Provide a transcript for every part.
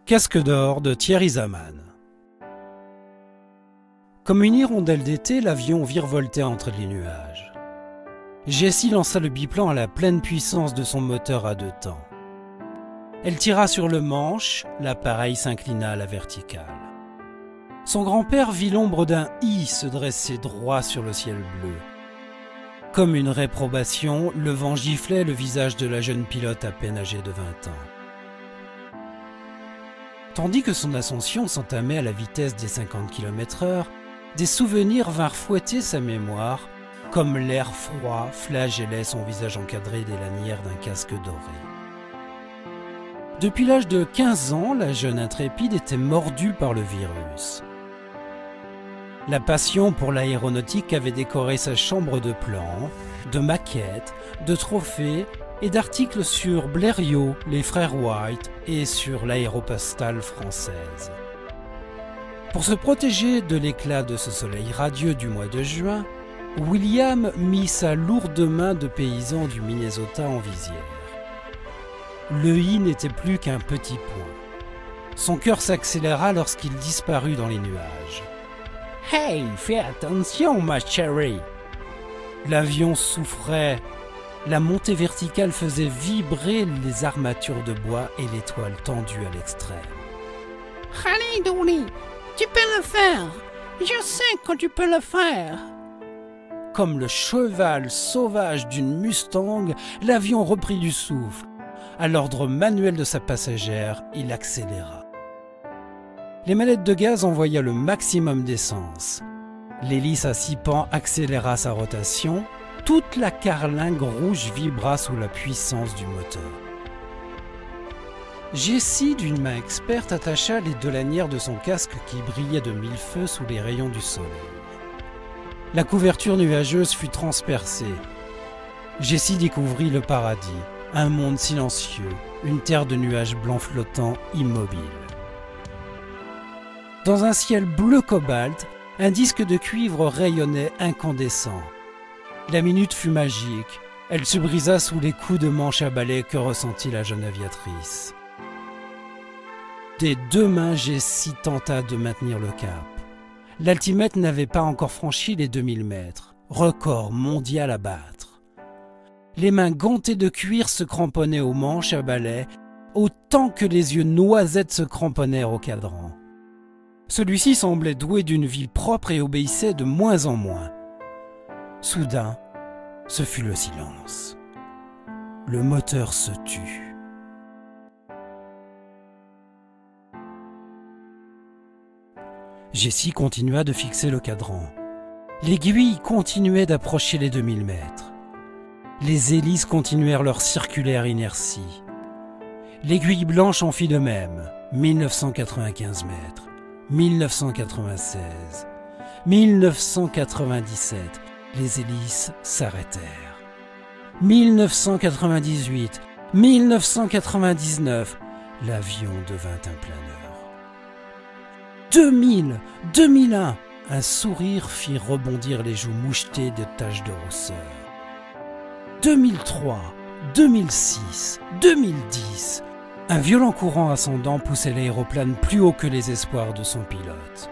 Casque d'or de Thierry Zaman. Comme une hirondelle d'été, l'avion virevoltait entre les nuages. Jessie lança le biplan à la pleine puissance de son moteur à 2 temps. Elle tira sur le manche, l'appareil s'inclina à la verticale. Son grand-père vit l'ombre d'un I se dresser droit sur le ciel bleu. Comme une réprobation, le vent giflait le visage de la jeune pilote à peine âgée de 20 ans. Tandis que son ascension s'entamait à la vitesse des 50 km/h, des souvenirs vinrent fouetter sa mémoire, comme l'air froid flagellait son visage encadré des lanières d'un casque doré. Depuis l'âge de 15 ans, la jeune intrépide était mordue par le virus. La passion pour l'aéronautique avait décoré sa chambre de plans, de maquettes, de trophées et d'articles sur Blériot, les frères White et sur l'aéropostale française. Pour se protéger de l'éclat de ce soleil radieux du mois de juin, William mit sa lourde main de paysan du Minnesota en visière. Le I n'était plus qu'un petit point. Son cœur s'accéléra lorsqu'il disparut dans les nuages. « Hey, fais attention, ma chérie !» L'avion souffrait. La montée verticale faisait vibrer les armatures de bois et les toiles tendues à l'extrême. « Allez, Donnie, tu peux le faire. Je sais que tu peux le faire. » Comme le cheval sauvage d'une Mustang, l'avion reprit du souffle. À l'ordre manuel de sa passagère, il accéléra. Les manettes de gaz envoyaient le maximum d'essence. L'hélice à 6 pans accéléra sa rotation. Toute la carlingue rouge vibra sous la puissance du moteur. Jessie, d'une main experte, attacha les 2 lanières de son casque qui brillaient de 1000 feux sous les rayons du soleil. La couverture nuageuse fut transpercée. Jessie découvrit le paradis, un monde silencieux, une terre de nuages blancs flottants immobiles. Dans un ciel bleu cobalt, un disque de cuivre rayonnait incandescent. La minute fut magique. Elle se brisa sous les coups de manche à balai que ressentit la jeune aviatrice. Des 2 mains, Jessie tenta de maintenir le cap. L'altimètre n'avait pas encore franchi les 2000 mètres, record mondial à battre. Les mains gantées de cuir se cramponnaient aux manches à balai, autant que les yeux noisettes se cramponnèrent au cadran. Celui-ci semblait doué d'une vie propre et obéissait de moins en moins. Soudain, ce fut le silence. Le moteur se tut. Jessie continua de fixer le cadran. L'aiguille continuait d'approcher les 2000 mètres. Les hélices continuèrent leur circulaire inertie. L'aiguille blanche en fit de même. 1995 mètres. 1996, 1997, les hélices s'arrêtèrent. 1998, 1999, l'avion devint un planeur. 2000, 2001, un sourire fit rebondir les joues mouchetées de taches de rousseur. 2003, 2006, 2010, un violent courant ascendant poussait l'aéroplane plus haut que les espoirs de son pilote.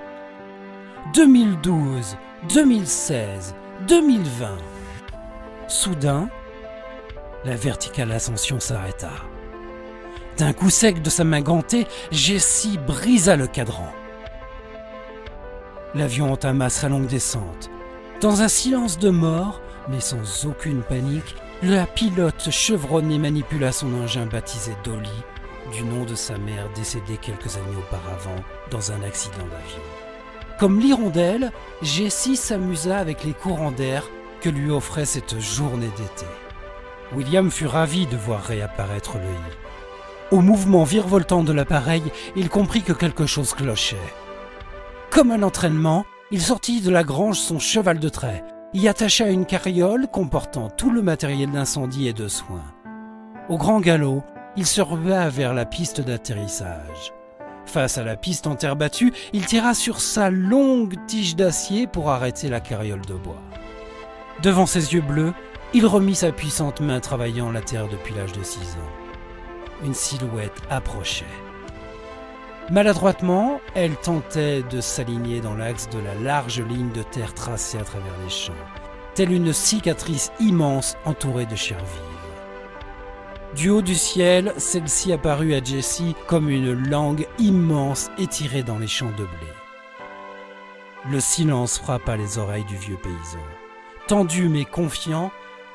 2012, 2016, 2020. Soudain, la verticale ascension s'arrêta. D'un coup sec de sa main gantée, Jessie brisa le cadran. L'avion entama sa longue descente. Dans un silence de mort, mais sans aucune panique, la pilote chevronnée manipula son engin baptisé Dolly, du nom de sa mère décédée quelques années auparavant dans un accident d'avion. Comme l'hirondelle, Jessie s'amusa avec les courants d'air que lui offrait cette journée d'été. William fut ravi de voir réapparaître le I. Au mouvement virevoltant de l'appareil, il comprit que quelque chose clochait. Comme un entraînement, il sortit de la grange son cheval de trait, y attacha une carriole comportant tout le matériel d'incendie et de soins. Au grand galop, il se rua vers la piste d'atterrissage. Face à la piste en terre battue, il tira sur sa longue tige d'acier pour arrêter la carriole de bois. Devant ses yeux bleus, il remit sa puissante main travaillant la terre depuis l'âge de 6 ans. Une silhouette approchait. Maladroitement, elle tentait de s'aligner dans l'axe de la large ligne de terre tracée à travers les champs, telle une cicatrice immense entourée de chair vive. Du haut du ciel, celle-ci apparut à Jessie comme une langue immense étirée dans les champs de blé. Le silence frappa les oreilles du vieux paysan. Tendu mais confiant,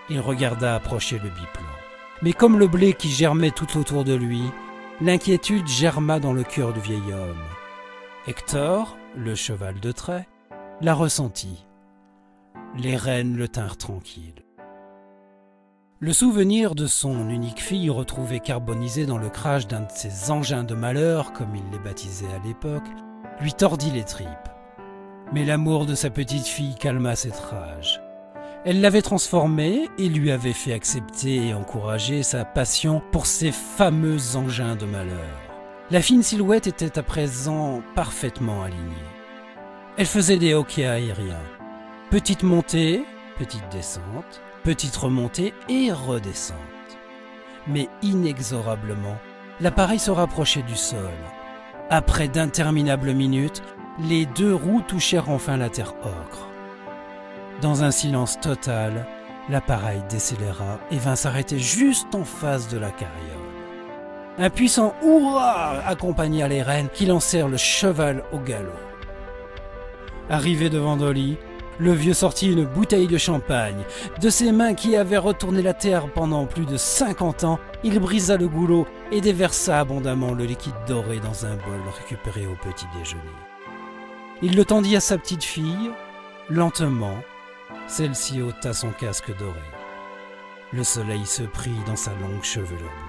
il regarda approcher le biplan. Mais comme le blé qui germait tout autour de lui, l'inquiétude germa dans le cœur du vieil homme. Hector, le cheval de trait, la ressentit. Les rênes le tinrent tranquille. Le souvenir de son unique fille retrouvée carbonisée dans le crash d'un de ses engins de malheur, comme il les baptisait à l'époque, lui tordit les tripes. Mais l'amour de sa petite fille calma cette rage. Elle l'avait transformé et lui avait fait accepter et encourager sa passion pour ces fameux engins de malheur. La fine silhouette était à présent parfaitement alignée. Elle faisait des hoquets aériens. Petite montée, petite descente, petite remontée et redescente. Mais inexorablement, l'appareil se rapprochait du sol. Après d'interminables minutes, les deux roues touchèrent enfin la terre ocre. Dans un silence total, l'appareil décéléra et vint s'arrêter juste en face de la carriole. Un puissant « Hurrah !» accompagna les rênes qui lancèrent le cheval au galop. Arrivé devant Dolly, le vieux sortit une bouteille de champagne. De ses mains qui avaient retourné la terre pendant plus de 50 ans, il brisa le goulot et déversa abondamment le liquide doré dans un bol récupéré au petit déjeuner. Il le tendit à sa petite fille, lentement. Celle-ci ôta son casque doré. Le soleil se prit dans sa longue chevelure.